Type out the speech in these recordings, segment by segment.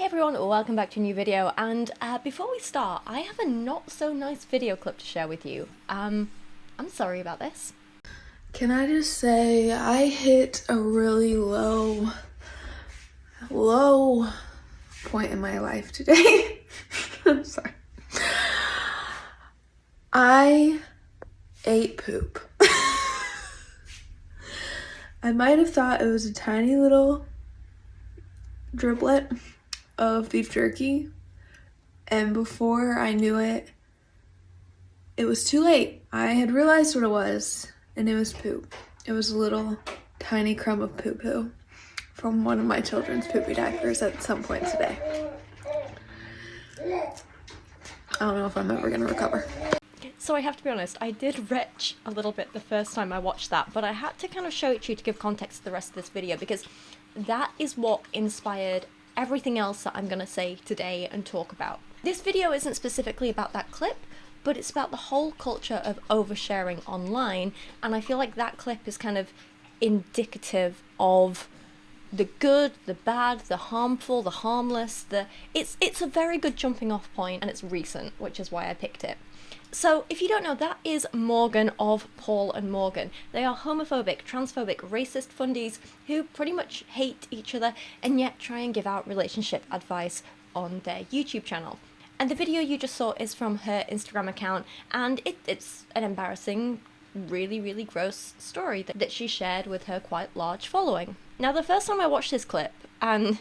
everyone, welcome back to a new video, and before we start, I have a not so nice video clip to share with you. I'm sorry about this. Can I just say I hit a really low point in my life today. I'm sorry. I ate poop. I might have thought it was a tiny little driblet of beef jerky, and before I knew it, it was too late. I had realized what it was, and it was poop. It was a little tiny crumb of poo-poo from one of my children's poopy diapers at some point today. I don't know if I'm ever gonna recover. So I have to be honest, I did retch a little bit the first time I watched that, but I had to kind of show it to you to give context to the rest of this video, because that is what inspired everything else that I'm gonna say today and talk about. This video isn't specifically about that clip, but it's about the whole culture of oversharing online, and I feel like that clip is kind of indicative of the good, the bad, the harmful, the harmless, it's a very good jumping off point, and it's recent, which is why I picked it. So, if you don't know, that is Morgan of Paul and Morgan. They are homophobic, transphobic, racist fundies who pretty much hate each other and yet try and give out relationship advice on their YouTube channel. And the video you just saw is from her Instagram account, and it's an embarrassing, really gross story that she shared with her quite large following. Now, the first time I watched this clip, and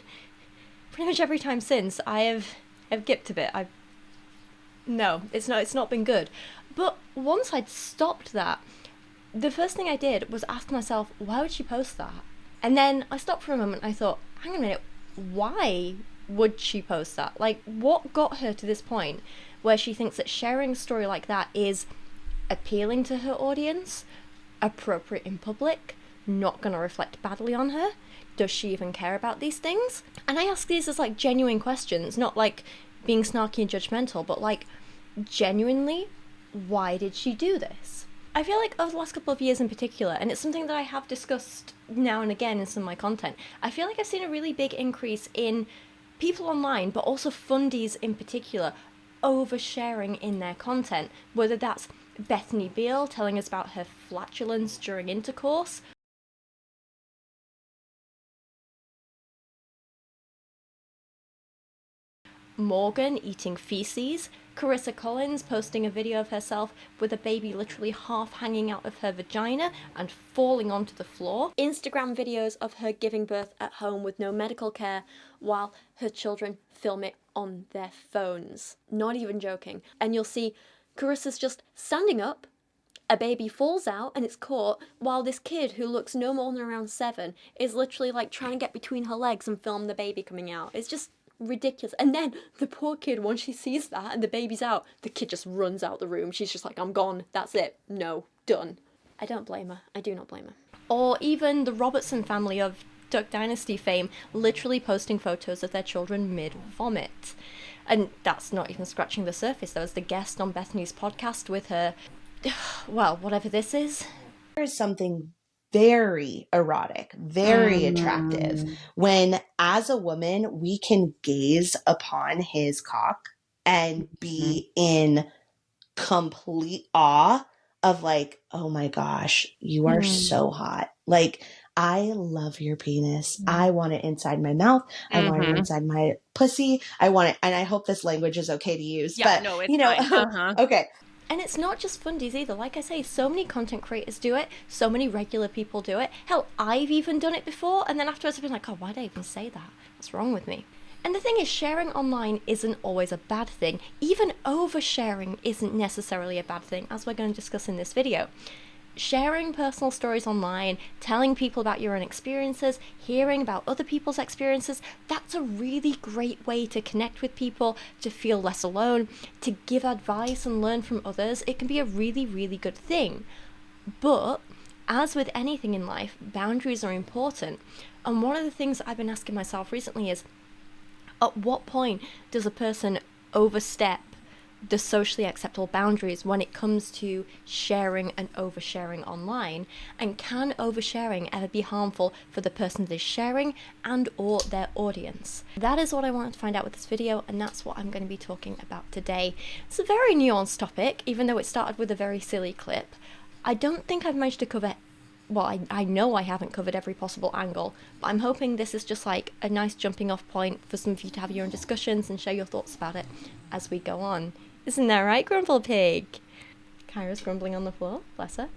pretty much every time since, I've gipped a bit. No, it's not been good. But once I'd stopped that, the first thing I did was ask myself, why would she post that? And then I stopped for a moment and I thought, hang on a minute, why would she post that? Like, what got her to this point where she thinks that sharing a story like that is appealing to her audience, appropriate in public, not gonna reflect badly on her? Does she even care about these things? And I ask these as like genuine questions, not like being snarky and judgmental, but like, genuinely, why did she do this? I feel like over the last couple of years in particular, and it's something that I have discussed now and again in some of my content, I feel like I've seen a really big increase in people online, but also fundies in particular, oversharing in their content, whether that's Bethany Beal telling us about her flatulence during intercourse, Morgan eating feces, Carissa Collins posting a video of herself with a baby literally half hanging out of her vagina and falling onto the floor, Instagram videos of her giving birth at home with no medical care while her children film it on their phones. Not even joking. And you'll see Carissa's just standing up, a baby falls out and it's caught, while this kid who looks no more than around 7 is literally like trying to get between her legs and film the baby coming out. It's just ridiculous. And then the poor kid, once she sees that and the baby's out, the kid just runs out the room. She's just like, I'm gone, that's it, no, done. I don't blame her. I do not blame her. Or even the Robertson family of Duck Dynasty fame literally posting photos of their children mid-vomit. And that's not even scratching the surface. There was the guest on Bethany's podcast with her, well, whatever this is. There's something very erotic, very attractive when, as a woman, we can gaze upon his cock and be in complete awe of like, oh my gosh, you are so hot. Like, I love your penis. I want it inside my mouth. I want it inside my pussy. I want it, and I hope this language is okay to use. Yeah, but, no, it's fine. Okay. And it's not just fundies either. Like I say, so many content creators do it. So many regular people do it. Hell, I've even done it before. And then afterwards I've been like, oh, why did I even say that? What's wrong with me? And the thing is, sharing online isn't always a bad thing. Even oversharing isn't necessarily a bad thing, as we're going to discuss in this video. Sharing personal stories online, telling people about your own experiences, hearing about other people's experiences, that's a really great way to connect with people, to feel less alone, to give advice and learn from others. It can be a really good thing. But, as with anything in life, boundaries are important. And one of the things I've been asking myself recently is, at what point does a person overstep the socially acceptable boundaries when it comes to sharing and oversharing online, and can oversharing ever be harmful for the person that is sharing and or their audience? That is what I wanted to find out with this video, and that's what I'm going to be talking about today. It's a very nuanced topic, even though it started with a very silly clip. I don't think I've managed to cover, well, I know I haven't covered every possible angle, but I'm hoping this is just like a nice jumping off point for some of you to have your own discussions and share your thoughts about it as we go on. Isn't that right, Grumble Pig? Kyra's grumbling on the floor, bless her.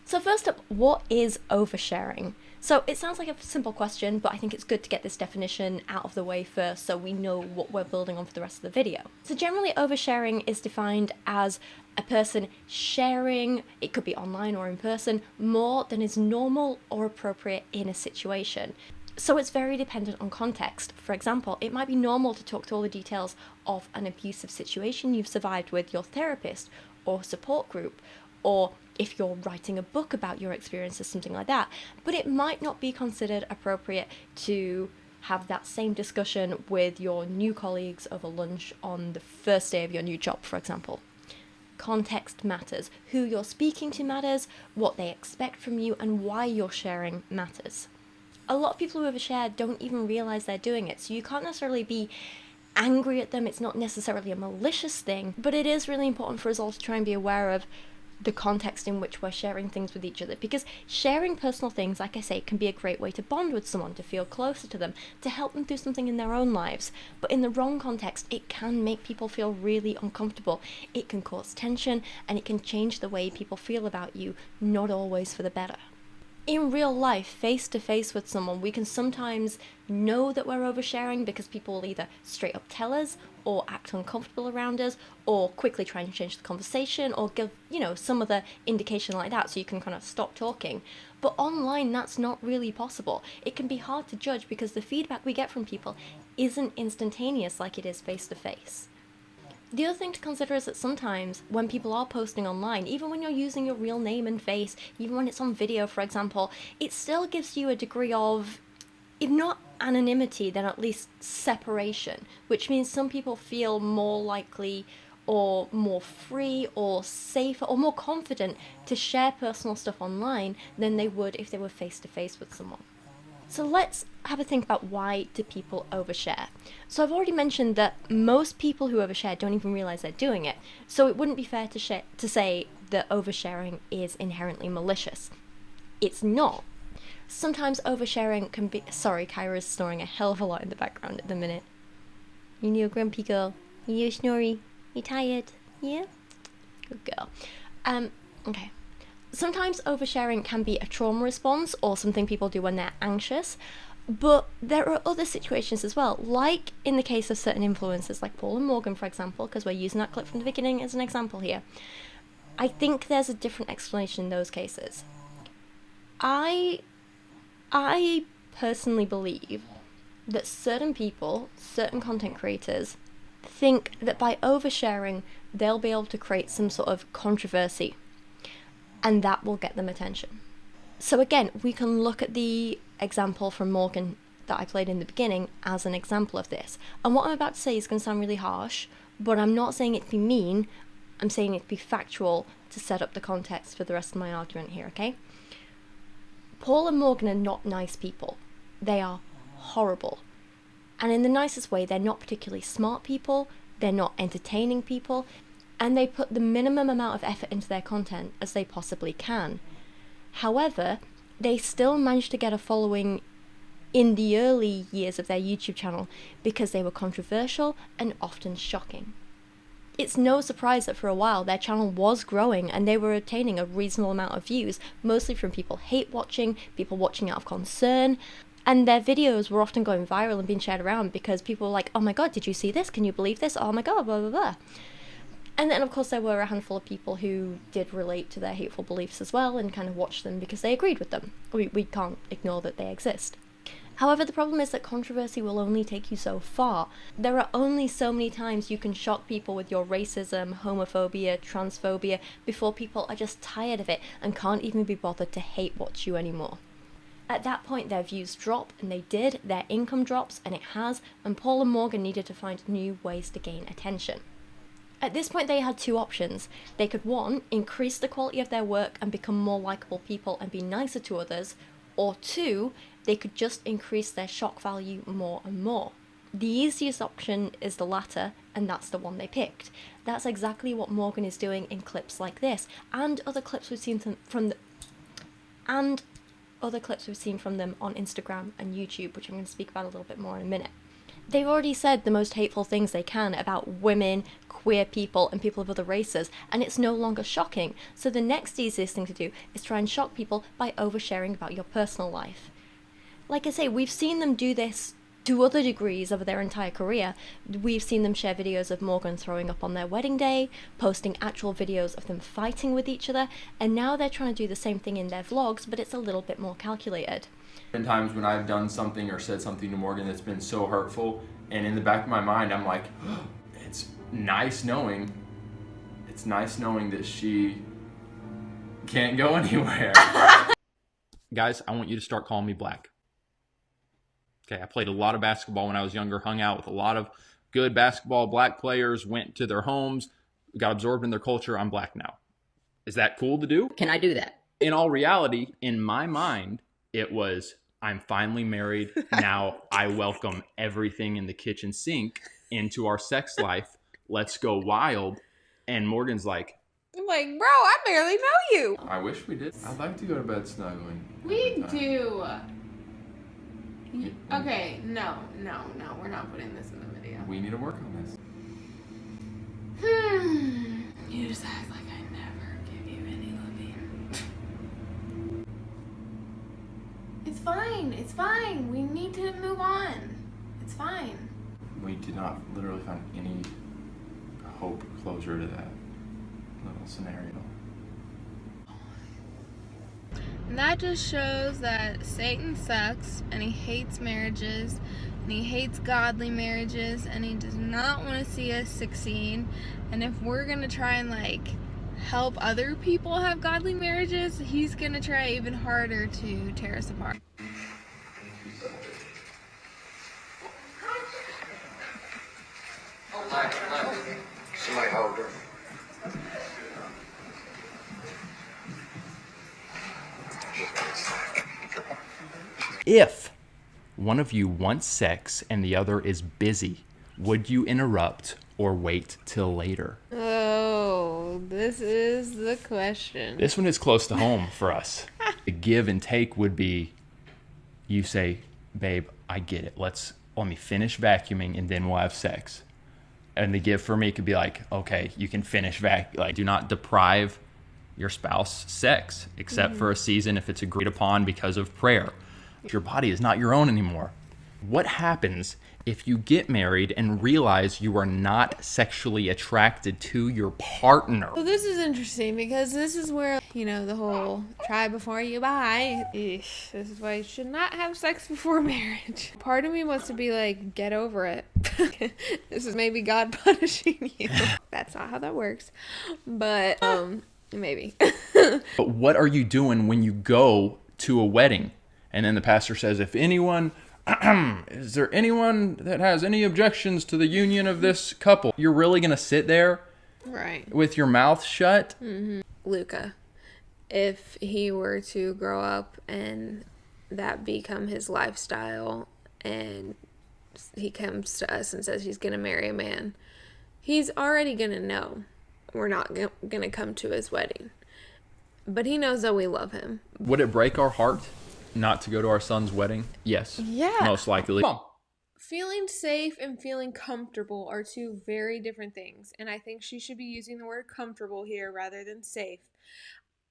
So first up, what is oversharing? So it sounds like a simple question, but I think it's good to get this definition out of the way first so we know what we're building on for the rest of the video. So generally, oversharing is defined as a person sharing, it could be online or in person, more than is normal or appropriate in a situation. So it's very dependent on context. For example, it might be normal to talk to all the details of an abusive situation you've survived with your therapist or support group, or if you're writing a book about your experiences, something like that. But it might not be considered appropriate to have that same discussion with your new colleagues over lunch on the first day of your new job, for example. Context matters. Who you're speaking to matters, what they expect from you, and why you're sharing matters. A lot of people who overshare don't even realize they're doing it, so you can't necessarily be angry at them. It's not necessarily a malicious thing, but it is really important for us all to try and be aware of the context in which we're sharing things with each other, because sharing personal things, like I say, can be a great way to bond with someone, to feel closer to them, to help them through something in their own lives. But in the wrong context, it can make people feel really uncomfortable. It can cause tension, and it can change the way people feel about you, not always for the better. In real life, face to face with someone, we can sometimes know that we're oversharing because people will either straight up tell us, or act uncomfortable around us, or quickly try and change the conversation, or give, some other indication like that so you can kind of stop talking. But online, that's not really possible. It can be hard to judge because the feedback we get from people isn't instantaneous like it is face to face. The other thing to consider is that sometimes when people are posting online, even when you're using your real name and face, even when it's on video, for example, it still gives you a degree of, if not anonymity, then at least separation, which means some people feel more likely or more free or safer or more confident to share personal stuff online than they would if they were face to face with someone. So let's have a think about why do people overshare. So I've already mentioned that most people who overshare don't even realize they're doing it. So it wouldn't be fair to say that oversharing is inherently malicious. It's not. Sometimes oversharing can be... Sorry, Kyra's snoring a hell of a lot in the background at the minute. You new grumpy girl. You snory. You tired? Yeah? Good girl. Okay. Sometimes oversharing can be a trauma response or something people do when they're anxious, but there are other situations as well, like in the case of certain influencers like Paul and Morgan, for example, because we're using that clip from the beginning as an example here. I think there's a different explanation in those cases. I personally believe that certain people, certain content creators, think that by oversharing, they'll be able to create some sort of controversy, and that will get them attention. So again, we can look at the example from Morgan that I played in the beginning as an example of this. And what I'm about to say is going to sound really harsh, but I'm not saying it to be mean, I'm saying it to be factual to set up the context for the rest of my argument here, okay? Paul and Morgan are not nice people. They are horrible. And in the nicest way, they're not particularly smart people, they're not entertaining people, and they put the minimum amount of effort into their content as they possibly can. However, they still managed to get a following in the early years of their YouTube channel because they were controversial and often shocking. It's no surprise that for a while their channel was growing and they were attaining a reasonable amount of views, mostly from people hate watching, people watching out of concern, and their videos were often going viral and being shared around because people were like, oh my god, did you see this? Can you believe this? Oh my god, blah blah blah. And then, of course, there were a handful of people who did relate to their hateful beliefs as well and kind of watched them because they agreed with them. We can't ignore that they exist. However, the problem is that controversy will only take you so far. There are only so many times you can shock people with your racism, homophobia, transphobia before people are just tired of it and can't even be bothered to hate watch you anymore. At that point, their views drop, and they did, their income drops, and it has, and Paul and Morgan needed to find new ways to gain attention. At this point, they had two options. They could, one, increase the quality of their work and become more likable people and be nicer to others, or two, they could just increase their shock value more and more. The easiest option is the latter, and that's the one they picked. That's exactly what Morgan is doing in clips like this, and other clips we've seen from them on Instagram and YouTube, which I'm going to speak about a little bit more in a minute. They've already said the most hateful things they can about women, queer people, and people of other races, and it's no longer shocking. So the next easiest thing to do is try and shock people by oversharing about your personal life. Like I say, we've seen them do this to other degrees over their entire career. We've seen them share videos of Morgan throwing up on their wedding day, posting actual videos of them fighting with each other, and now they're trying to do the same thing in their vlogs, but it's a little bit more calculated. Been times when I've done something or said something to Morgan that's been so hurtful, and in the back of my mind I'm like, oh, it's nice knowing that she can't go anywhere. Guys, I want you to start calling me Black. Okay, I played a lot of basketball when I was younger, hung out with a lot of good basketball Black players, went to their homes, got absorbed in their culture. I'm Black now. Is that cool to do? Can I do that? In all reality, in my mind, it was, I'm finally married. Now I welcome everything in the kitchen sink into our sex life. Let's go wild. And Morgan's like, I'm like, bro, I barely know you. I wish we did. I'd like to go to bed snuggling. We do. Okay, no, we're not putting this in the video. We need to work on this. You just act like I never give you any loving. It's fine. We need to move on. It's fine. We did not literally find any hope or closure to that little scenario. And that just shows that Satan sucks, and he hates marriages, and he hates godly marriages, and he does not want to see us succeed. And if we're gonna try and help other people have godly marriages, he's gonna try even harder to tear us apart. Somebody hold her. if one of you wants sex and the other is busy, would you interrupt or wait till later? Oh, this is the question. This one is close to home for us. The give and take would be, you say, babe, I get it. Let me finish vacuuming and then we'll have sex. And the give for me could be like, okay, you can finish do not deprive your spouse sex except for a season if it's agreed upon because of prayer. Your body is not your own anymore. What happens if you get married and realize you are not sexually attracted to your partner? So this is interesting because this is where, the whole try before you buy. This is why you should not have sex before marriage. Part of me wants to be like, get over it. This is maybe God punishing you. That's not how that works. But, maybe. But what are you doing when you go to a wedding and then the pastor says, if anyone... is there anyone that has any objections to the union of this couple? You're really going to sit there right with your mouth shut? Mm-hmm. Luca, if he were to grow up and that become his lifestyle and he comes to us and says he's going to marry a man, he's already going to know we're not going to come to his wedding. But he knows that we love him. Would it break our heart not to go to our son's wedding? Yes. Yeah. Most likely. Mom. Feeling safe and feeling comfortable are two very different things. And I think she should be using the word comfortable here rather than safe.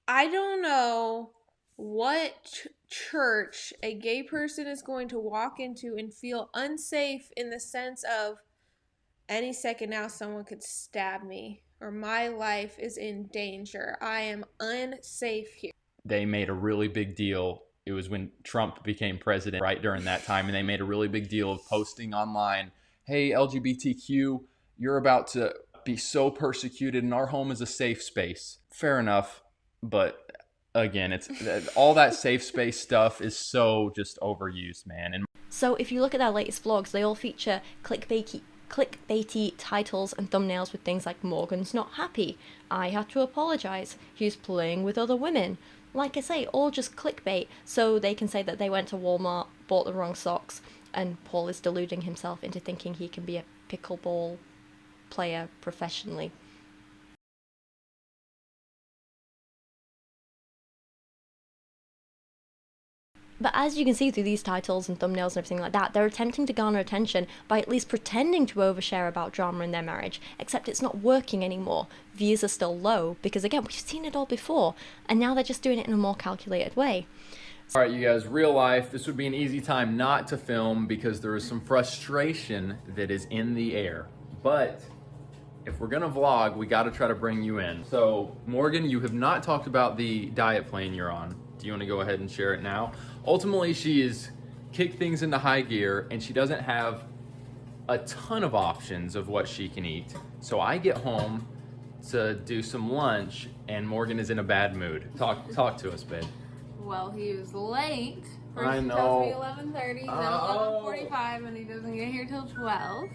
I don't know what church a gay person is going to walk into and feel unsafe in the sense of any second now someone could stab me or my life is in danger. I am unsafe here. They made a really big deal. It was when Trump became president, right during that time, and they made a really big deal of posting online, hey, LGBTQ, you're about to be so persecuted and our home is a safe space. Fair enough, but again, it's all that safe space stuff is so just overused, man. And so if you look at their latest vlogs, they all feature clickbaity clickbaity titles and thumbnails with things like Morgan's not happy, I had to apologize, he's playing with other women. Like I say, all just clickbait, so they can say that they went to Walmart, bought the wrong socks, and Paul is deluding himself into thinking he can be a pickleball player professionally. But as you can see through these titles and thumbnails and everything like that, they're attempting to garner attention by at least pretending to overshare about drama in their marriage, except it's not working anymore. Views are still low, because again, we've seen it all before, and now they're just doing it in a more calculated way. All right, you guys, real life, this would be an easy time not to film because there is some frustration that is in the air. But if we're gonna vlog, we gotta try to bring you in. So, Morgan, you have not talked about the diet plan you're on. Do you wanna go ahead and share it now? Ultimately, she has kicked things into high gear and she doesn't have a ton of options of what she can eat. So I get home to do some lunch and Morgan is in a bad mood. Talk to us, babe. Well, he was late. First I he know. tells me 11:30, then 11:45, and he doesn't get here till 12.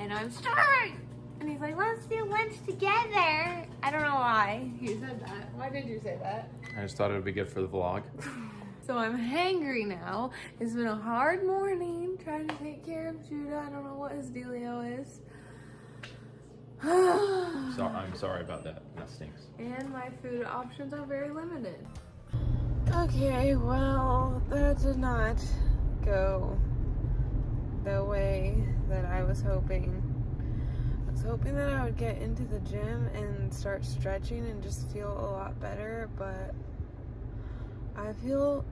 And I'm starving. And he's like, let's do lunch together. I don't know why he said that. Why did you say that? I just thought it would be good for the vlog. So I'm hangry now. It's been a hard morning trying to take care of Judah. I don't know what his dealio is. So I'm sorry about that. That stinks. And my food options are very limited. Okay, well, that did not go the way that I was hoping. I was hoping that I would get into the gym and start stretching and just feel a lot better, but I feel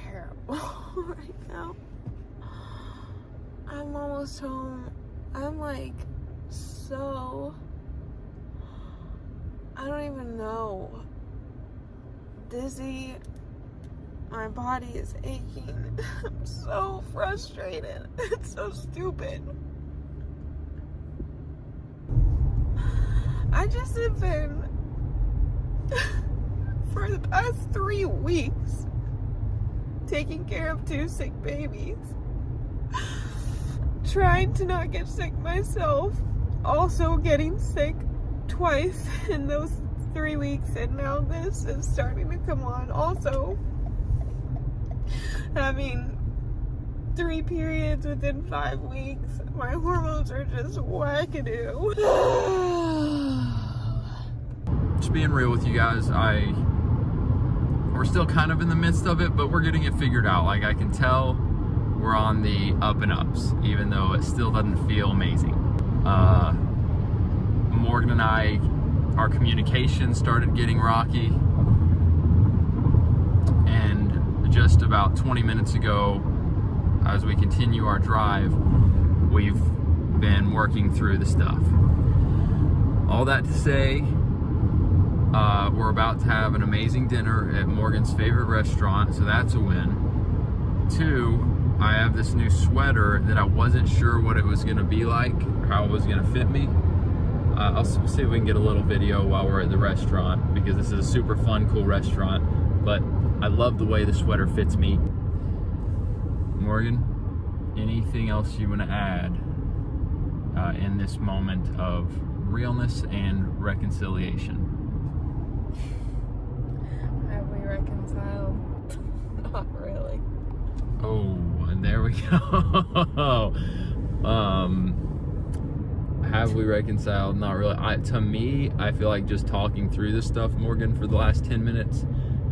terrible right now. I'm almost home. I'm like so, I don't even know, dizzy. My body is aching. I'm so frustrated. It's so stupid. I just have been, for the past 3 weeks, taking care of 2 sick babies, trying to not get sick myself, also getting sick twice in those 3 weeks, and now this is starting to come on. Also, having 3 periods within 5 weeks. My hormones are just wackadoo. Just being real with you guys, we're still kind of in the midst of it, but we're getting it figured out. Like, I can tell we're on the up and ups, even though it still doesn't feel amazing. Morgan and I, our communication started getting rocky, and just about 20 minutes ago, as we continue our drive, we've been working through the stuff. All that to say, we're about to have an amazing dinner at Morgan's favorite restaurant, so that's a win. 2, I have this new sweater that I wasn't sure what it was going to be like, or how it was going to fit me. I'll see if we can get a little video while we're at the restaurant, because this is a super fun, cool restaurant, but I love the way the sweater fits me. Morgan, anything else you want to add in this moment of realness and reconciliation? Have we reconciled? Not really. Oh, and there we go. Have we reconciled? Not really. To me, I feel like just talking through this stuff, Morgan, for the last 10 minutes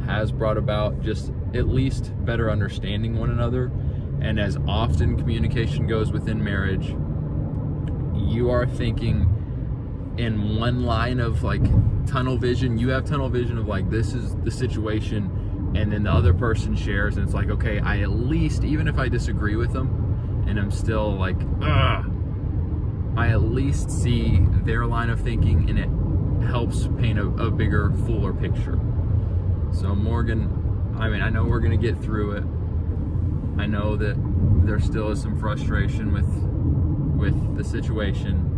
has brought about just at least better understanding one another. And as often communication goes within marriage, you are thinking in one line of like tunnel vision. You have tunnel vision of like, this is the situation, and then the other person shares, and it's like, okay, I at least, even if I disagree with them and I'm still like, ugh, I at least see their line of thinking, and it helps paint a bigger, fuller picture. So Morgan, I mean, I know we're gonna get through it. I know that there still is some frustration with the situation,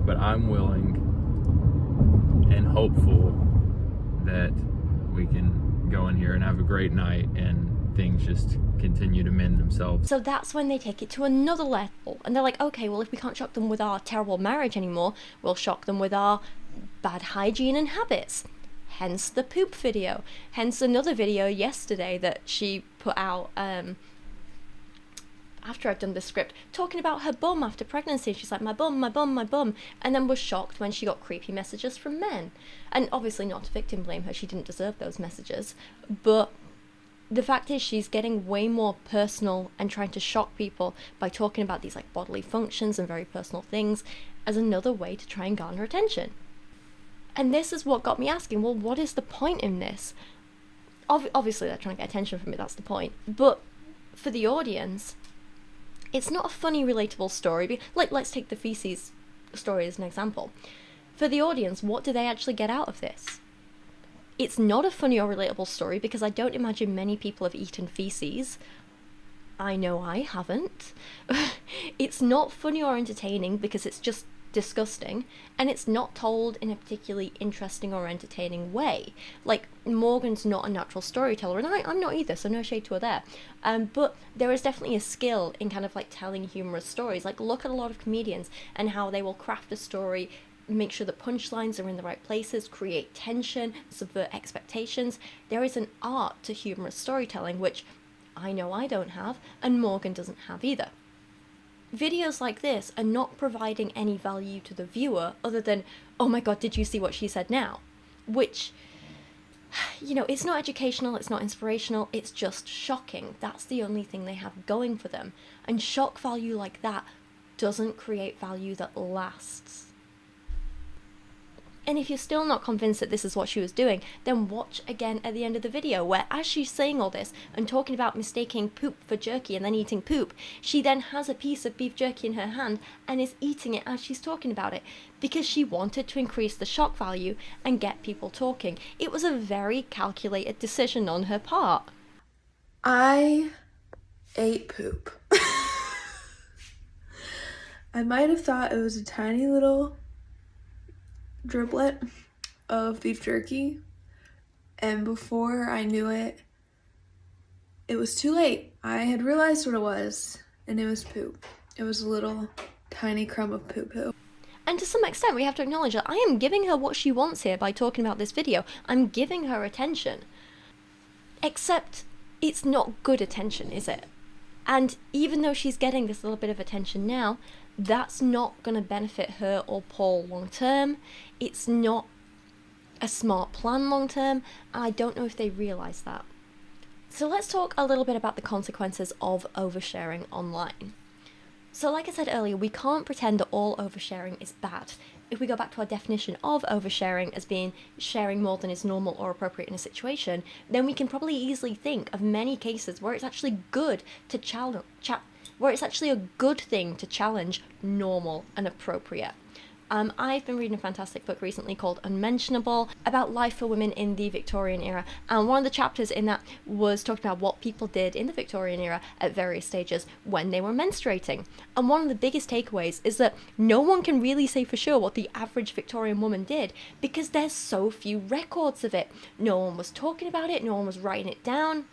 but I'm willing and hopeful that we can go in here and have a great night and things just continue to mend themselves. So that's when they take it to another level. And they're like, okay, well, if we can't shock them with our terrible marriage anymore, we'll shock them with our bad hygiene and habits. Hence the poop video. Hence another video yesterday that she put out after I'd done the script, talking about her bum after pregnancy. She's like, my bum, my bum, my bum. And then was shocked when she got creepy messages from men. And obviously not to victim blame her, she didn't deserve those messages. But the fact is, she's getting way more personal and trying to shock people by talking about these like bodily functions and very personal things as another way to try and garner attention. And this is what got me asking, well, what is the point in this? Obviously, they're trying to get attention from it, that's the point. But for the audience, it's not a funny, relatable story. Like, let's take the feces story as an example. For the audience, what do they actually get out of this? It's not a funny or relatable story because I don't imagine many people have eaten feces. I know I haven't. It's not funny or entertaining because it's just disgusting, and it's not told in a particularly interesting or entertaining way. Like, Morgan's not a natural storyteller, and I'm not either, so no shade to her there. But there is definitely a skill in kind of like telling humorous stories. Like, look at a lot of comedians and how they will craft a story, make sure the punchlines are in the right places, create tension, subvert expectations. There is an art to humorous storytelling, which I know I don't have, and Morgan doesn't have either. Videos like this are not providing any value to the viewer other than, oh my god, did you see what she said now? Which, you know, it's not educational, it's not inspirational, it's just shocking. That's the only thing they have going for them. And shock value like that doesn't create value that lasts. And if you're still not convinced that this is what she was doing, then watch again at the end of the video, where as she's saying all this and talking about mistaking poop for jerky and then eating poop, she then has a piece of beef jerky in her hand and is eating it as she's talking about it, because she wanted to increase the shock value and get people talking. It was a very calculated decision on her part. I ate poop. I might have thought it was a tiny little driblet of beef jerky, and before I knew it, it was too late. I had realized what it was, and it was poop. It was a little tiny crumb of poo-poo. And to some extent, we have to acknowledge that I am giving her what she wants here by talking about this video. I'm giving her attention. Except, it's not good attention, is it? And even though she's getting this little bit of attention now, that's not going to benefit her or Paul long term. It's not a smart plan long term, and I don't know if they realise that. So let's talk a little bit about the consequences of oversharing online. So like I said earlier, we can't pretend that all oversharing is bad. If we go back to our definition of oversharing as being sharing more than is normal or appropriate in a situation, then we can probably easily think of many cases where it's actually good to where it's actually a good thing to challenge normal and appropriate. I've been reading a fantastic book recently called Unmentionable about life for women in the Victorian era, and one of the chapters in that was talking about what people did in the Victorian era at various stages when they were menstruating. And one of the biggest takeaways is that no one can really say for sure what the average Victorian woman did because there's so few records of it. No one was talking about it, no one was writing it down.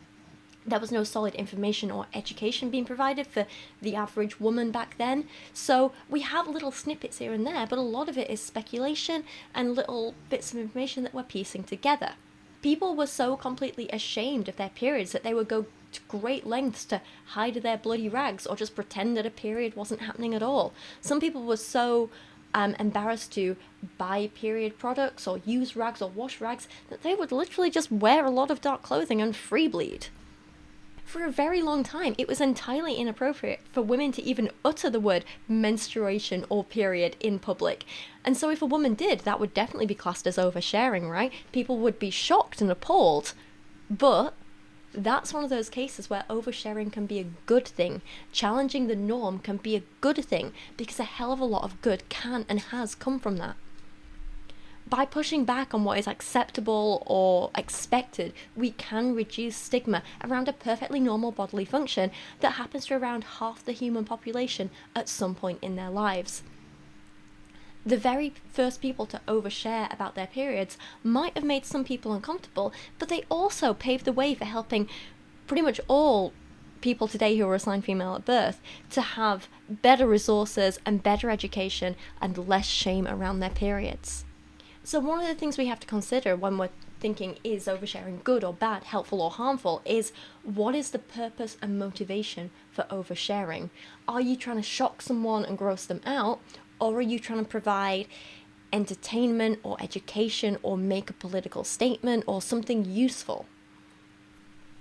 There was no solid information or education being provided for the average woman back then. So we have little snippets here and there, but a lot of it is speculation and little bits of information that we're piecing together. People were so completely ashamed of their periods that they would go to great lengths to hide their bloody rags or just pretend that a period wasn't happening at all. Some people were so embarrassed to buy period products or use rags or wash rags that they would literally just wear a lot of dark clothing and free bleed. For a very long time, it was entirely inappropriate for women to even utter the word menstruation or period in public. And so if a woman did, that would definitely be classed as oversharing, right? People would be shocked and appalled. But that's one of those cases where oversharing can be a good thing. Challenging the norm can be a good thing because a hell of a lot of good can and has come from that. By pushing back on what is acceptable or expected, we can reduce stigma around a perfectly normal bodily function that happens to around half the human population at some point in their lives. The very first people to overshare about their periods might have made some people uncomfortable, but they also paved the way for helping pretty much all people today who are assigned female at birth to have better resources and better education and less shame around their periods. So one of the things we have to consider when we're thinking, is oversharing good or bad, helpful or harmful, is what is the purpose and motivation for oversharing? Are you trying to shock someone and gross them out, or are you trying to provide entertainment or education or make a political statement or something useful?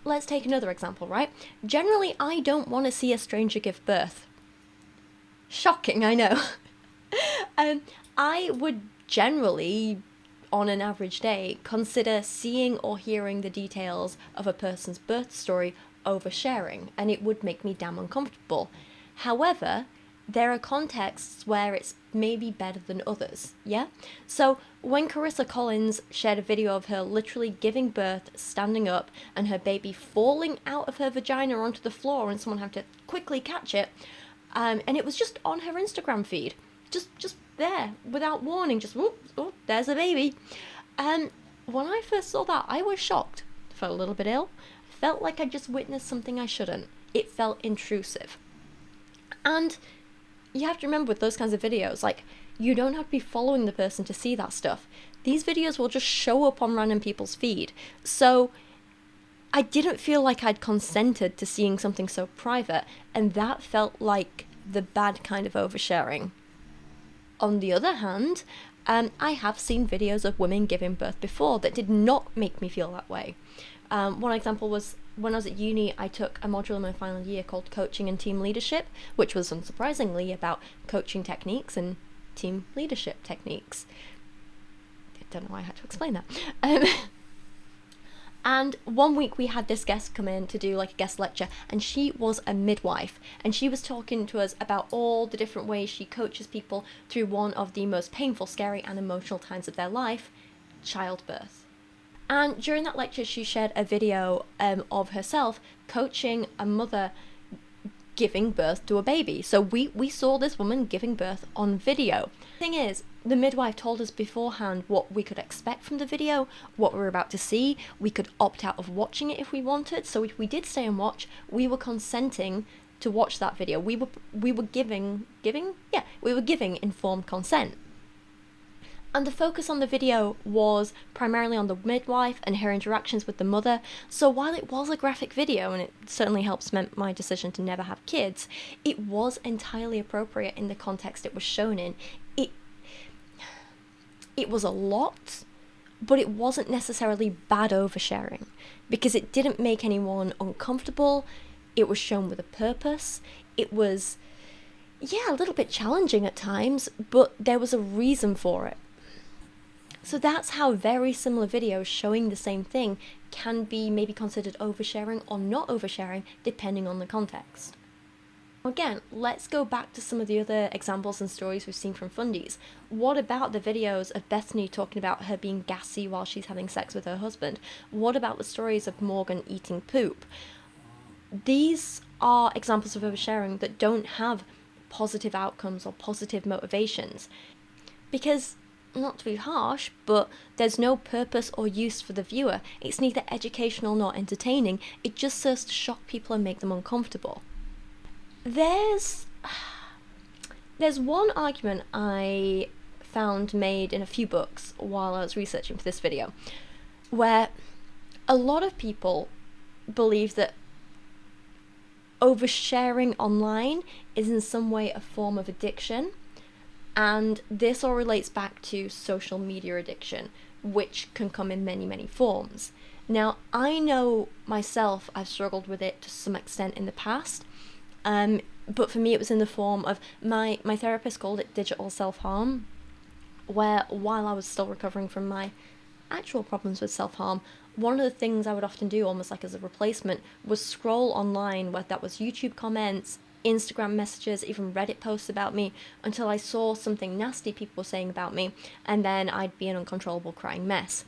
Let's take another example, right? Generally, I don't want to see a stranger give birth. Shocking, I know. I would generally, on an average day, consider seeing or hearing the details of a person's birth story oversharing, and it would make me damn uncomfortable. However, there are contexts where it's maybe better than others, yeah? So when Carissa Collins shared a video of her literally giving birth, standing up, and her baby falling out of her vagina onto the floor and someone had to quickly catch it, and it was just on her Instagram feed, just there, without warning, just whoop, oh, there's a baby. When I first saw that, I was shocked, felt a little bit ill, felt like I just witnessed something I shouldn't. It felt intrusive. And you have to remember with those kinds of videos, like, you don't have to be following the person to see that stuff. These videos will just show up on random people's feed. So I didn't feel like I'd consented to seeing something so private, and that felt like the bad kind of oversharing. On the other hand, I have seen videos of women giving birth before that did not make me feel that way. One example was when I was at uni, I took a module in my final year called Coaching and Team Leadership, which was unsurprisingly about coaching techniques and team leadership techniques. I don't know why I had to explain that. And one week we had this guest come in to do like a guest lecture, and she was a midwife, and she was talking to us about all the different ways she coaches people through one of the most painful, scary and emotional times of their life, childbirth. And during that lecture, she shared a video of herself coaching a mother giving birth to a baby. So we saw this woman giving birth on video. Thing is, the midwife told us beforehand what we could expect from the video, what we were about to see. We could opt out of watching it if we wanted. So if we did stay and watch, we were consenting to watch that video. We were giving informed consent. And the focus on the video was primarily on the midwife and her interactions with the mother. So while it was a graphic video, and it certainly helped cement my decision to never have kids, it was entirely appropriate in the context it was shown in. It was a lot, but it wasn't necessarily bad oversharing, because it didn't make anyone uncomfortable. It was shown with a purpose. It was, a little bit challenging at times, but there was a reason for it. So that's how very similar videos showing the same thing can be maybe considered oversharing or not oversharing, depending on the context. Again, let's go back to some of the other examples and stories we've seen from fundies. What about the videos of Bethany talking about her being gassy while she's having sex with her husband? What about the stories of Morgan eating poop? These are examples of oversharing that don't have positive outcomes or positive motivations. Because, not to be harsh, but there's no purpose or use for the viewer. It's neither educational nor entertaining. It just serves to shock people and make them uncomfortable. There's one argument I found made in a few books while I was researching for this video, where a lot of people believe that oversharing online is in some way a form of addiction, and this all relates back to social media addiction, which can come in many, many forms. Now, I know myself, I've struggled with it to some extent in the past, but for me it was in the form of, my therapist called it digital self-harm, where while I was still recovering from my actual problems with self-harm, one of the things I would often do, almost like as a replacement, was scroll online, whether that was YouTube comments, Instagram messages, even Reddit posts about me, until I saw something nasty people were saying about me, and then I'd be an uncontrollable crying mess.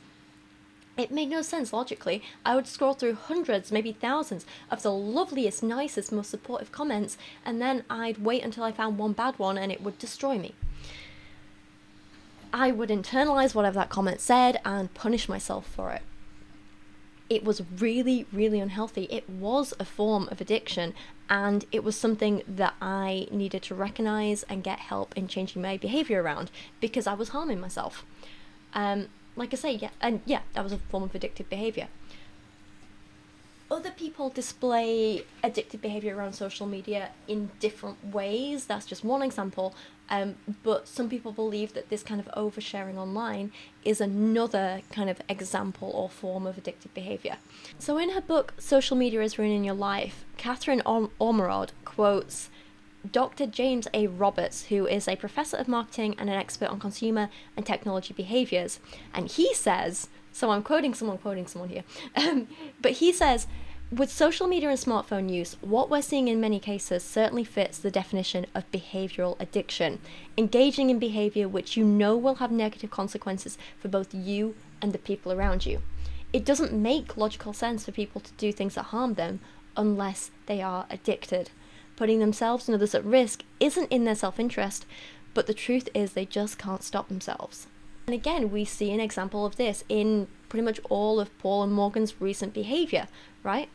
It made no sense logically. I would scroll through hundreds, maybe thousands, of the loveliest, nicest, most supportive comments, and then I'd wait until I found one bad one and it would destroy me. I would internalize whatever that comment said and punish myself for it. it was really, really unhealthy. It was a form of addiction, and it was something that I needed to recognize and get help in changing my behavior around, because I was harming myself. Like I say, that was a form of addictive behavior. Other people display addictive behavior around social media in different ways. That's just one example. But some people believe that this kind of oversharing online is another kind of example or form of addictive behavior. So in her book, Social Media is Ruining Your Life, Catherine Ormerod quotes Dr. James A. Roberts, who is a professor of marketing and an expert on consumer and technology behaviors. And he says, so I'm quoting someone here, but he says, with social media and smartphone use, what we're seeing in many cases certainly fits the definition of behavioral addiction, engaging in behavior which you know will have negative consequences for both you and the people around you. It doesn't make logical sense for people to do things that harm them unless they are addicted. Putting themselves and others at risk isn't in their self-interest, but the truth is they just can't stop themselves. And again, we see an example of this in pretty much all of Paul and Morgan's recent behavior, right?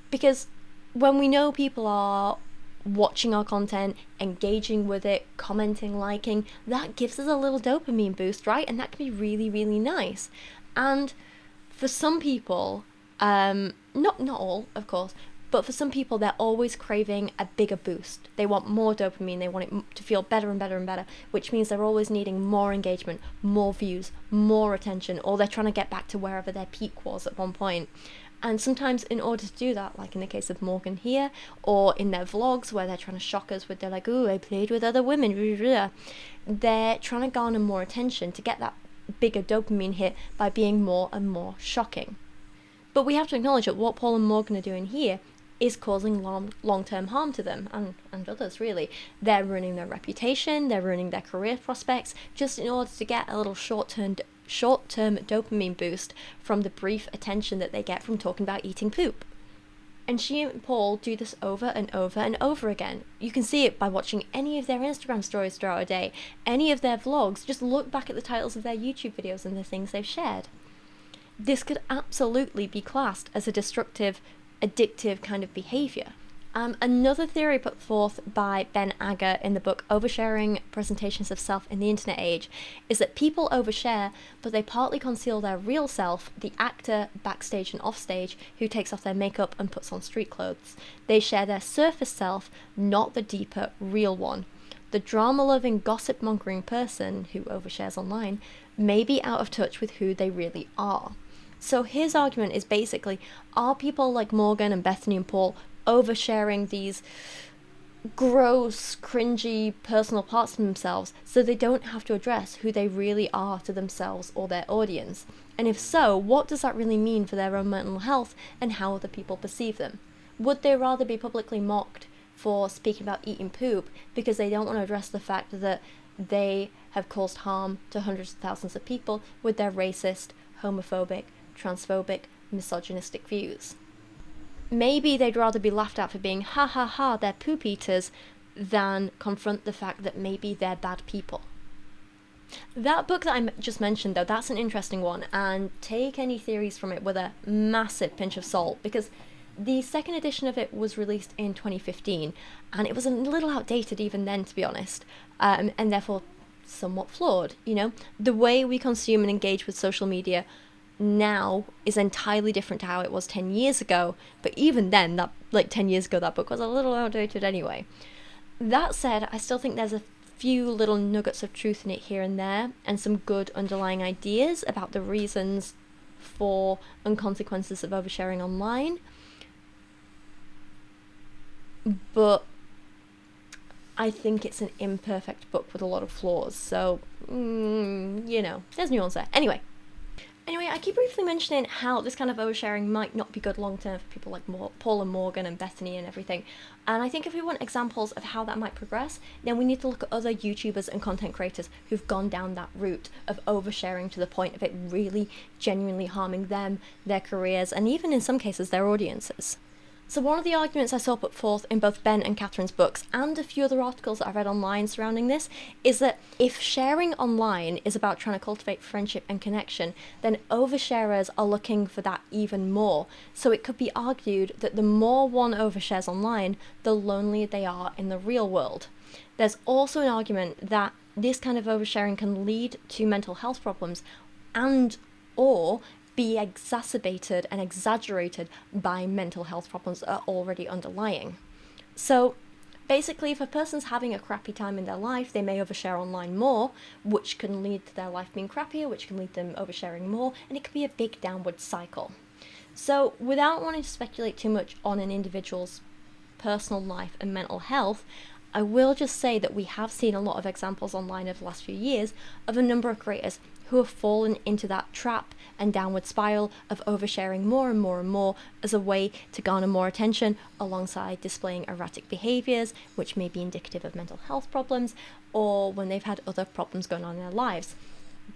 Because when we know people are watching our content, engaging with it, commenting, liking, that gives us a little dopamine boost, right? And that can be really, really nice. And for some people, not all, of course, but for some people, they're always craving a bigger boost. They want more dopamine. They want it to feel better and better and better, which means they're always needing more engagement, more views, more attention, or they're trying to get back to wherever their peak was at one point. And sometimes in order to do that, like in the case of Morgan here, or in their vlogs where they're trying to shock us with, they're like, ooh, I played with other women, they're trying to garner more attention to get that bigger dopamine hit by being more and more shocking. But we have to acknowledge that what Paul and Morgan are doing here is causing long-term harm to them and others, really. They're ruining their reputation, they're ruining their career prospects, just in order to get a little short-term dopamine boost from the brief attention that they get from talking about eating poop. And she and Paul do this over and over and over again. You can see it by watching any of their Instagram stories throughout a day, any of their vlogs. Just look back at the titles of their YouTube videos and the things they've shared. This could absolutely be classed as a destructive, addictive kind of behavior. Another theory put forth by Ben Agger in the book Oversharing, Presentations of Self in the Internet Age is that people overshare, but they partly conceal their real self, the actor backstage and offstage who takes off their makeup and puts on street clothes. They share their surface self, not the deeper, real one. The drama-loving, gossip-mongering person who overshares online may be out of touch with who they really are. So his argument is basically, are people like Morgan and Bethany and Paul oversharing these gross, cringy, personal parts of themselves so they don't have to address who they really are to themselves or their audience? And if so, what does that really mean for their own mental health and how other people perceive them? Would they rather be publicly mocked for speaking about eating poop because they don't want to address the fact that they have caused harm to hundreds of thousands of people with their racist, homophobic, transphobic, misogynistic views? Maybe they'd rather be laughed at for being ha ha ha, they're poop eaters, than confront the fact that maybe they're bad people. That book that I just mentioned, though, that's an interesting one, and take any theories from it with a massive pinch of salt, because the second edition of it was released in 2015, and it was a little outdated even then, to be honest, and therefore somewhat flawed. You know, the way we consume and engage with social media now is entirely different to how it was 10 years ago, but even then, that 10 years ago, that book was a little outdated anyway. That said, I still think there's a few little nuggets of truth in it here and there, and some good underlying ideas about the reasons for and consequences of oversharing online. But I think it's an imperfect book with a lot of flaws, so, you know, there's nuance there. Anyway, I keep briefly mentioning how this kind of oversharing might not be good long-term for people like Paul and Morgan and Bethany and everything. And I think if we want examples of how that might progress, then we need to look at other YouTubers and content creators who've gone down that route of oversharing to the point of it really genuinely harming them, their careers, and even in some cases their audiences. So one of the arguments I saw put forth in both Ben and Catherine's books and a few other articles that I read online surrounding this is that if sharing online is about trying to cultivate friendship and connection, then oversharers are looking for that even more. So it could be argued that the more one overshares online, the lonelier they are in the real world. There's also an argument that this kind of oversharing can lead to mental health problems and or be exacerbated and exaggerated by mental health problems that are already underlying. So basically, if a person's having a crappy time in their life, they may overshare online more, which can lead to their life being crappier, which can lead them oversharing more, and it could be a big downward cycle. So without wanting to speculate too much on an individual's personal life and mental health, I will just say that we have seen a lot of examples online over the last few years of a number of creators who have fallen into that trap and downward spiral of oversharing more and more and more as a way to garner more attention alongside displaying erratic behaviours, which may be indicative of mental health problems, or when they've had other problems going on in their lives.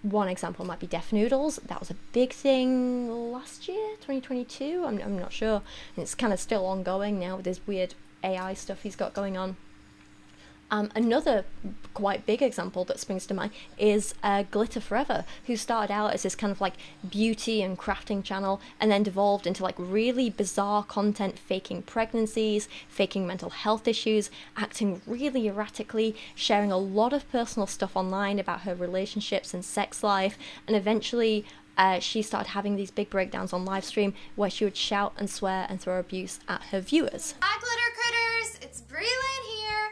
One example might be Deaf Noodles. That was a big thing last year, 2022, I'm not sure. And it's kind of still ongoing now with this weird AI stuff he's got going on. Another quite big example that springs to mind is Glitter Forever, who started out as this kind of like beauty and crafting channel and then devolved into like really bizarre content, faking pregnancies, faking mental health issues, acting really erratically, sharing a lot of personal stuff online about her relationships and sex life, and eventually she started having these big breakdowns on live stream where she would shout and swear and throw abuse at her viewers. Hi Glitter Critters, it's Breland here,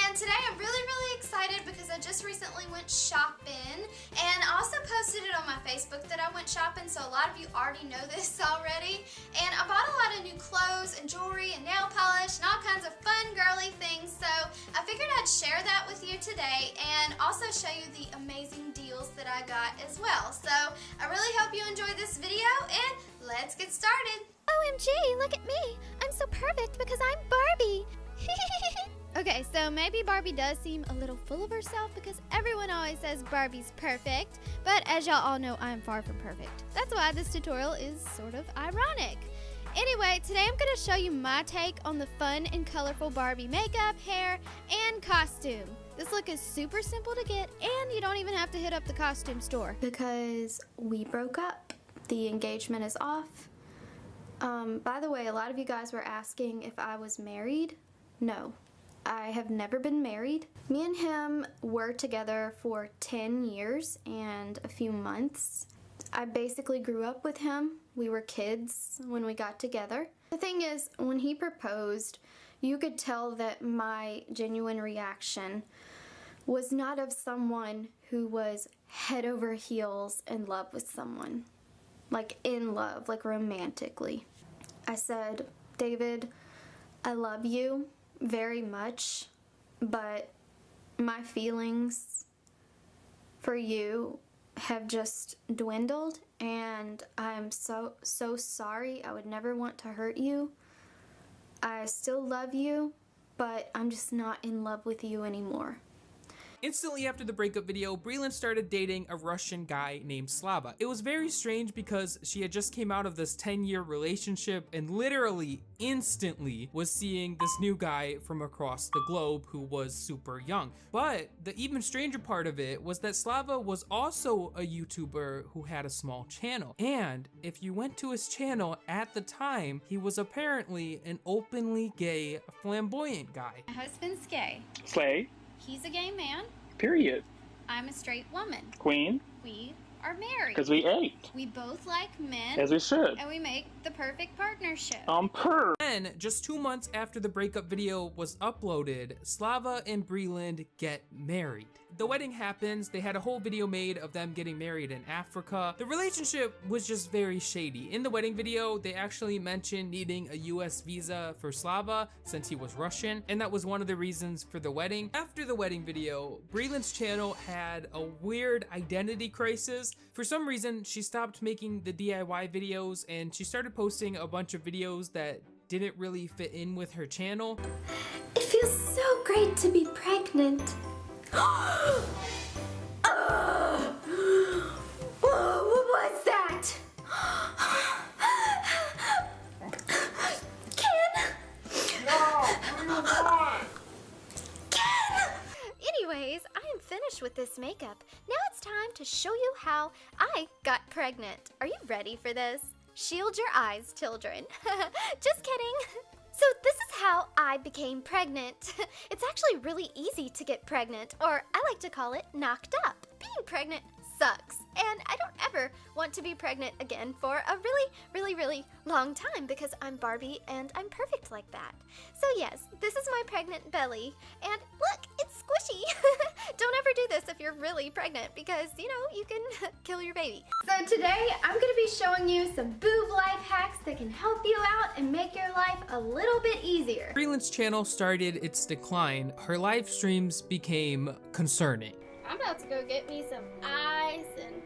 and today I'm really excited because I just recently went shopping, and I also posted it on my Facebook that I went shopping, so a lot of you already know this already, and I bought a lot of new clothes and jewelry and nail polish and all kinds of fun girly things, so I figured I'd share that with you today and also show you the amazing deals that I got as well. So I really hope you enjoy this video, and let's get started. OMG, look at me. I'm so perfect because I'm Barbie. Okay, so maybe Barbie does seem a little full of herself because everyone always says Barbie's perfect, but as y'all all know, I'm far from perfect. That's why this tutorial is sort of ironic. Anyway, today I'm going to show you my take on the fun and colorful Barbie makeup, hair, and costume. This look is super simple to get, and you don't even have to hit up the costume store. Because we broke up. The engagement is off. By the way, a lot of you guys were asking if I was married. No, I have never been married. Me and him were together for 10 years and a few months. I basically grew up with him. We were kids when we got together. The thing is, when he proposed, you could tell that my genuine reaction was not of someone who was head over heels in love with someone. Like in love, like romantically. I said, David, I love you very much, but my feelings for you have just dwindled, and I'm so sorry. I would never want to hurt you. I still love you, but I'm just not in love with you anymore. Instantly after the breakup video, Breland started dating a Russian guy named Slava. It was very strange because she had just came out of this 10-year relationship and literally instantly was seeing this new guy from across the globe who was super young. But the even stranger part of it was that Slava was also a YouTuber who had a small channel. And if you went to his channel at the time, he was apparently an openly gay, flamboyant guy. My husband's gay. Slay. He's a gay man. Period. I'm a straight woman. Queen. We are married. Because we ate. We both like men. As we should. And we make the perfect partnership. Then, just 2 months after the breakup video was uploaded, Slava and Breland get married. The wedding happens, they had a whole video made of them getting married in Africa. The relationship was just very shady. In the wedding video, they actually mentioned needing a US visa for Slava since he was Russian, and that was one of the reasons for the wedding. After the wedding video, Breland's channel had a weird identity crisis. For some reason, she stopped making the DIY videos and she started posting a bunch of videos that didn't really fit in with her channel. It feels so great to be pregnant. What was that? Ken? I am finished with this makeup. Now it's time to show you how I got pregnant. Are you ready for this? Shield your eyes, children. Just kidding. So this is how I became pregnant. It's actually really easy to get pregnant, or I like to call it knocked up. Being pregnant sucks, and I don't ever want to be pregnant again for a really long time because I'm Barbie and I'm perfect like that. So yes, this is my pregnant belly, and look, it's squishy. Don't ever do this if you're really pregnant because, you know, you can kill your baby. So today, I'm gonna be showing you some boob life hacks that can help you out and make your life a little bit easier. Breland's channel started its decline. Her live streams became concerning. I'm about to go get me some ice, and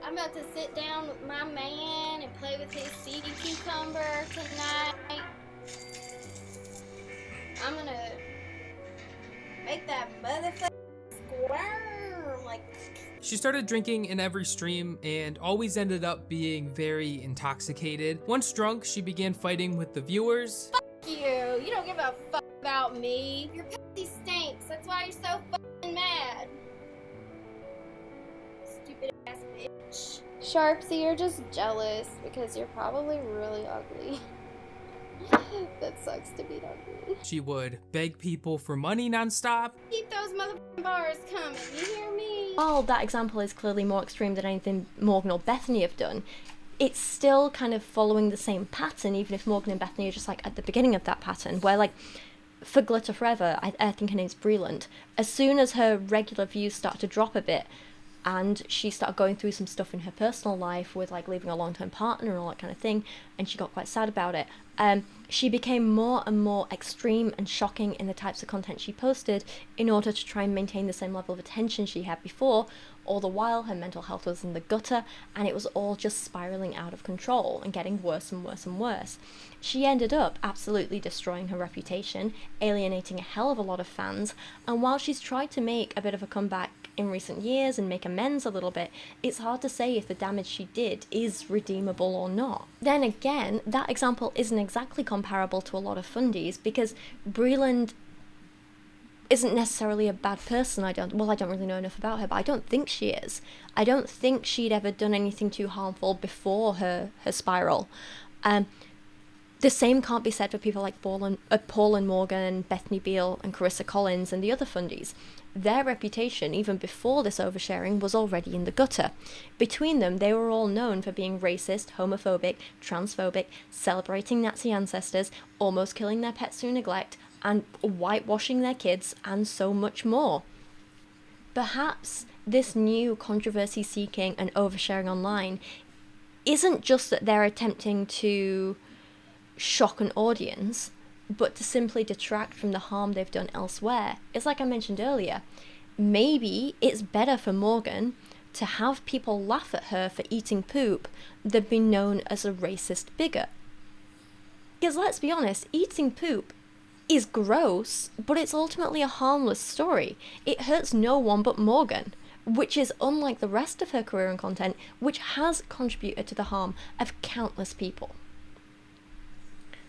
I'm about to sit down with my man and play with his seedy cucumber tonight. I'm gonna make that motherfucker squirm like. She started drinking in every stream and always ended up being very intoxicated. Once drunk, she began fighting with the viewers. Fuck you! You don't give a fuck about me. Your pussy stinks. That's why you're so fucking mad. Stupid ass bitch. Sharpsy, you're just jealous because you're probably really ugly. That sucks to be ugly. She would beg people for money nonstop. Keep those motherfucking bars coming, you hear me? While that example is clearly more extreme than anything Morgan or Bethany have done, it's still kind of following the same pattern, even if Morgan and Bethany are just like at the beginning of that pattern, where like for Glitter Forever, I think her name's Breland, as soon as her regular views start to drop a bit, and she started going through some stuff in her personal life with like leaving a long-term partner and all that kind of thing, and she got quite sad about it. She became more and more extreme and shocking in the types of content she posted in order to try and maintain the same level of attention she had before. All the while, her mental health was in the gutter, and it was all just spiraling out of control and getting worse and worse and worse. She ended up absolutely destroying her reputation, alienating a hell of a lot of fans, and while she's tried to make a bit of a comeback in recent years and make amends a little bit, it's hard to say if the damage she did is redeemable or not. Then again, that example isn't exactly comparable to a lot of fundies because Breland isn't necessarily a bad person. I don't really know enough about her, but I don't think she is. I don't think she'd ever done anything too harmful before her spiral. The same can't be said for people like Paul and Morgan, Bethany Beal and Carissa Collins and the other fundies. Their reputation, even before this oversharing, was already in the gutter. Between them, they were all known for being racist, homophobic, transphobic, celebrating Nazi ancestors, almost killing their pets through neglect, and whitewashing their kids, and so much more. Perhaps this new controversy-seeking and oversharing online isn't just that they're attempting to shock an audience, but to simply detract from the harm they've done elsewhere. It's like I mentioned earlier, maybe it's better for Morgan to have people laugh at her for eating poop than be known as a racist bigot. Because let's be honest, eating poop is gross, but it's ultimately a harmless story. It hurts no one but Morgan, which is unlike the rest of her career and content, which has contributed to the harm of countless people.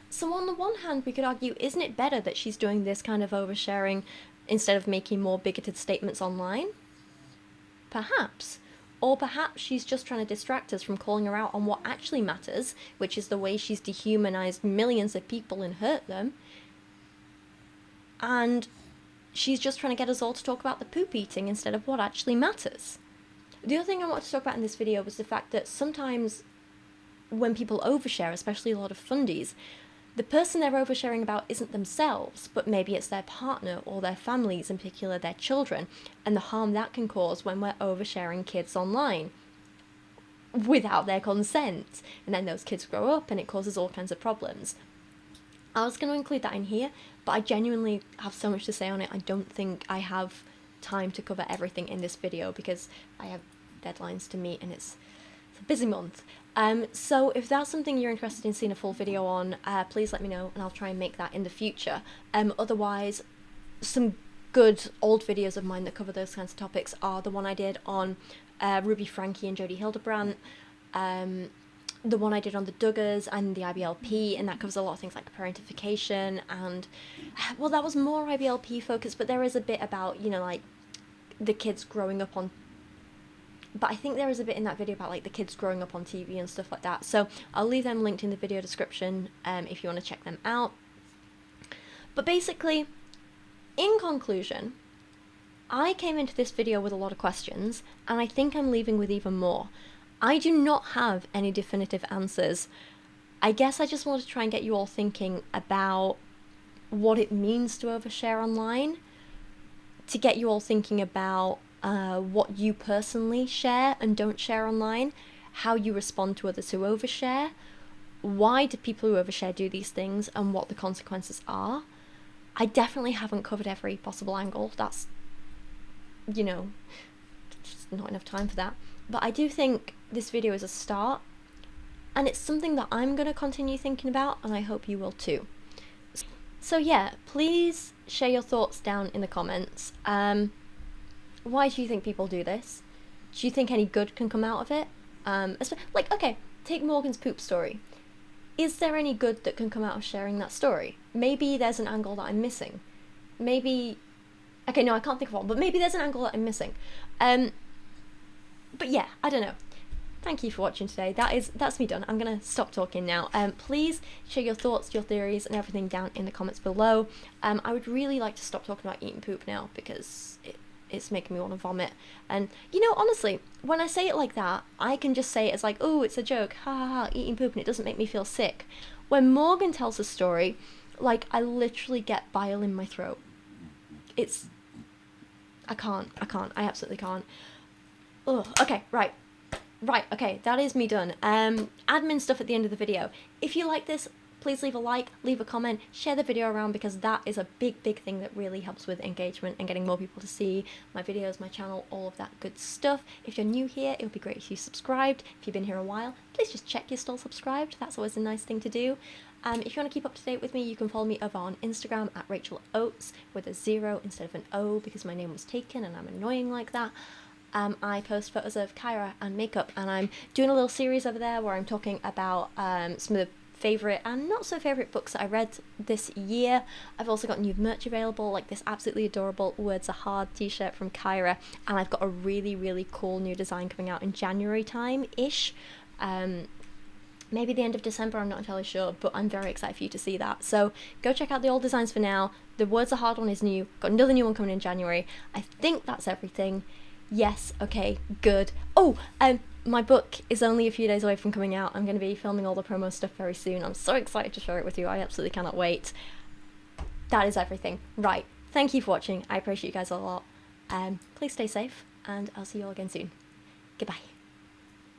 So on the one hand, we could argue, isn't it better that she's doing this kind of oversharing instead of making more bigoted statements online? Perhaps. Or perhaps she's just trying to distract us from calling her out on what actually matters, which is the way she's dehumanized millions of people and hurt them. And she's just trying to get us all to talk about the poop eating instead of what actually matters. The other thing I want to talk about in this video was the fact that sometimes when people overshare, especially a lot of fundies, the person they're oversharing about isn't themselves, but maybe it's their partner or their families, in particular their children, and the harm that can cause when we're oversharing kids online without their consent. And then those kids grow up and it causes all kinds of problems. I was going to include that in here, but I genuinely have so much to say on it. I don't think I have time to cover everything in this video because I have deadlines to meet and it's a busy month. So if that's something you're interested in seeing a full video on, please let me know and I'll try and make that in the future. Otherwise, some good old videos of mine that cover those kinds of topics are the one I did on Ruby Frankie and Jodie Hildebrandt, the one I did on the Duggars and the IBLP, and that covers a lot of things like parentification and, well, that was more IBLP focused, but there is a bit about, you know, like the kids growing up on, but I think there is a bit in that video about like the kids growing up on TV and stuff like that. So I'll leave them linked in the video description if you want to check them out. But basically, in conclusion, I came into this video with a lot of questions, and I think I'm leaving with even more. I do not have any definitive answers. I guess I just want to try and get you all thinking about what it means to overshare online, to get you all thinking about what you personally share and don't share online, how you respond to others who overshare, why do people who overshare do these things, and what the consequences are. I definitely haven't covered every possible angle. That's, you know, just not enough time for that. But I do think this video is a start, and it's something that I'm going to continue thinking about, and I hope you will too. So yeah, please share your thoughts down in the comments. Why do you think people do this? Do you think any good can come out of it? Like, okay, take Morgan's poop story. Is there any good that can come out of sharing that story? Maybe there's an angle that I'm missing. Maybe... Okay, no, I can't think of one, but maybe there's an angle that I'm missing. But yeah, I don't know. Thank you for watching today. That's me done. I'm gonna stop talking now. Please share your thoughts, your theories, and everything down in the comments below. I would really like to stop talking about eating poop now, because it's making me want to vomit. And, you know, honestly, when I say it like that, I can just say it as like, oh, it's a joke, ha ha ha, eating poop, and it doesn't make me feel sick. When Morgan tells a story, like, I literally get bile in my throat. I can't, I absolutely can't. Ugh, okay, right, okay, that is me done. Admin stuff at the end of the video. If you like this, please leave a like, leave a comment, share the video around, because that is a big thing that really helps with engagement and getting more people to see my videos, my channel, all of that good stuff. If you're new here, it would be great if you subscribed. If you've been here a while, please just check you're still subscribed. That's always a nice thing to do. If you want to keep up to date with me, you can follow me over on Instagram at Rachel Oates with a 0 instead of an O, because my name was taken and I'm annoying like that. I post photos of Kyra and makeup, and I'm doing a little series over there where I'm talking about some of the favourite and not so favourite books that I read this year. I've also got new merch available, like this absolutely adorable Words Are Hard t-shirt from Kyra, and I've got a really cool new design coming out in January time-ish. Maybe the end of December, I'm not entirely sure, but I'm very excited for you to see that. So go check out the old designs for now. The Words Are Hard one is new, got another new one coming in January. I think that's everything. Yes, okay, good. Oh, my book is only a few days away from coming out. I'm going to be filming all the promo stuff very soon. I'm so excited to share it with you. I absolutely cannot wait. That is everything. Right, thank you for watching. I appreciate you guys a lot. Please stay safe, and I'll see you all again soon. Goodbye.